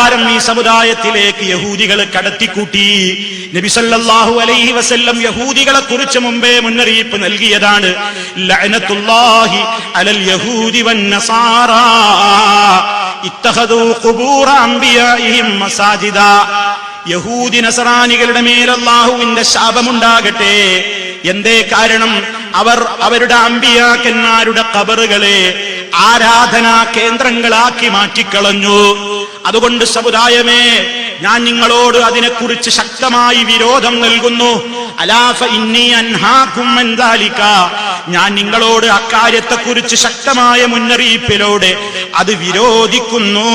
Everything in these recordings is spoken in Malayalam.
ഈ സമുദായത്തിലേക്ക് യഹൂദികൾ കടത്തിക്കൂട്ടി. നബി സല്ലല്ലാഹു അലൈഹി വസല്ലം യഹൂദികളെ കുറിച്ച് മുമ്പേ മുന്നറിയിപ്പ് നൽകിയതാണ്. ലഅനത്തുല്ലാഹി അലൽ യഹൂദി വന്നസാറാ ഇത്തഖദൂ ഖുബൂറ അംബിയാഇഹിം മസാജിദ. യഹൂദി നസറാനികളുടെ മേൽ അല്ലാഹുവിന്റെ ശാപമുണ്ടാകട്ടെ. എന്തേ കാരണം? അവർ അവരുടെ അമ്പിയാക്കന്മാരുടെ ഖബറുകളെ ആരാധനാ കേന്ദ്രങ്ങളാക്കി മാറ്റിക്കളഞ്ഞു. അതുകൊണ്ട് സമുദായമേ, ഞാൻ നിങ്ങളോട് അതിനെക്കുറിച്ച് ശക്തമായി വിരോധം നൽകുന്നു. അലാ ഫഇന്നി അൻഹാകും അൻ ദാലിക. ഞാൻ നിങ്ങളോട് അക്കാര്യത്തെക്കുറിച്ച് ശക്തമായ മുന്നറിയിപ്പിലൂടെ അത് വിരോധിക്കുന്നു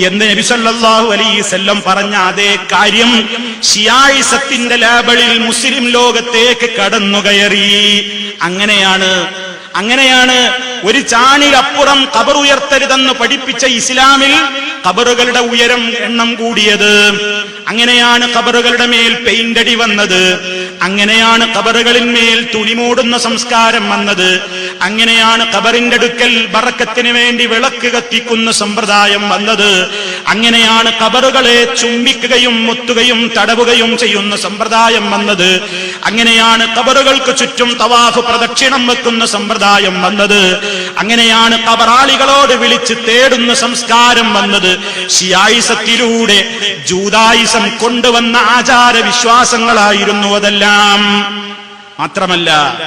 എന്ന് നബി സല്ലല്ലാഹു അലൈഹി വസല്ലം പറഞ്ഞ അതേ കാര്യം ശിയായിസത്തിന്റെ ലേബലിൽ മുസ്ലിം ലോകത്തേക്ക് കടന്നുകയറി. അങ്ങനെയാണ് ഒരു ചാണിലപ്പുറം ഖബർ ഉയർത്തരുതെന്ന് പഠിപ്പിച്ച ഇസ്ലാമിൽ ഖബറുകളുടെ ഉയരം എണ്ണം കൂടിയത്. അങ്ങനെയാണ് ഖബറുകളുടെ മേൽ പെയിന്റടി വന്നത്. അങ്ങനെയാണ് ഖബറുകളിന്മേൽ തുണി മൂടുന്ന സംസ്കാരം വന്നത്. അങ്ങനെയാണ് ഖബറിന്റെ അടുക്കൽ ബറക്കത്തിന് വേണ്ടി വിളക്ക് കത്തിക്കുന്ന സമ്പ്രദായം വന്നത്. അങ്ങനെയാണ് ഖബറുകളെ ചുംബിക്കുകയും മുത്തുകയും തടവുകയും ചെയ്യുന്ന സമ്പ്രദായം വന്നത്. അങ്ങനെയാണ് ഖബറുകൾക്ക് ചുറ്റും തവാഫ് പ്രദക്ഷിണം വെക്കുന്ന സമ്പ്രദായം വന്നത്. അങ്ങനെയാണ് ഖബറാളികളോട് വിളിച്ച് തേടുന്ന സംസ്കാരം വന്നത്. ഷിയായിസത്തിലൂടെ ജൂദായിസം കൊണ്ടുവന്ന ആചാര വിശ്വാസങ്ങളായിരുന്നു അതെല്ലാം. മാത്രമല്ല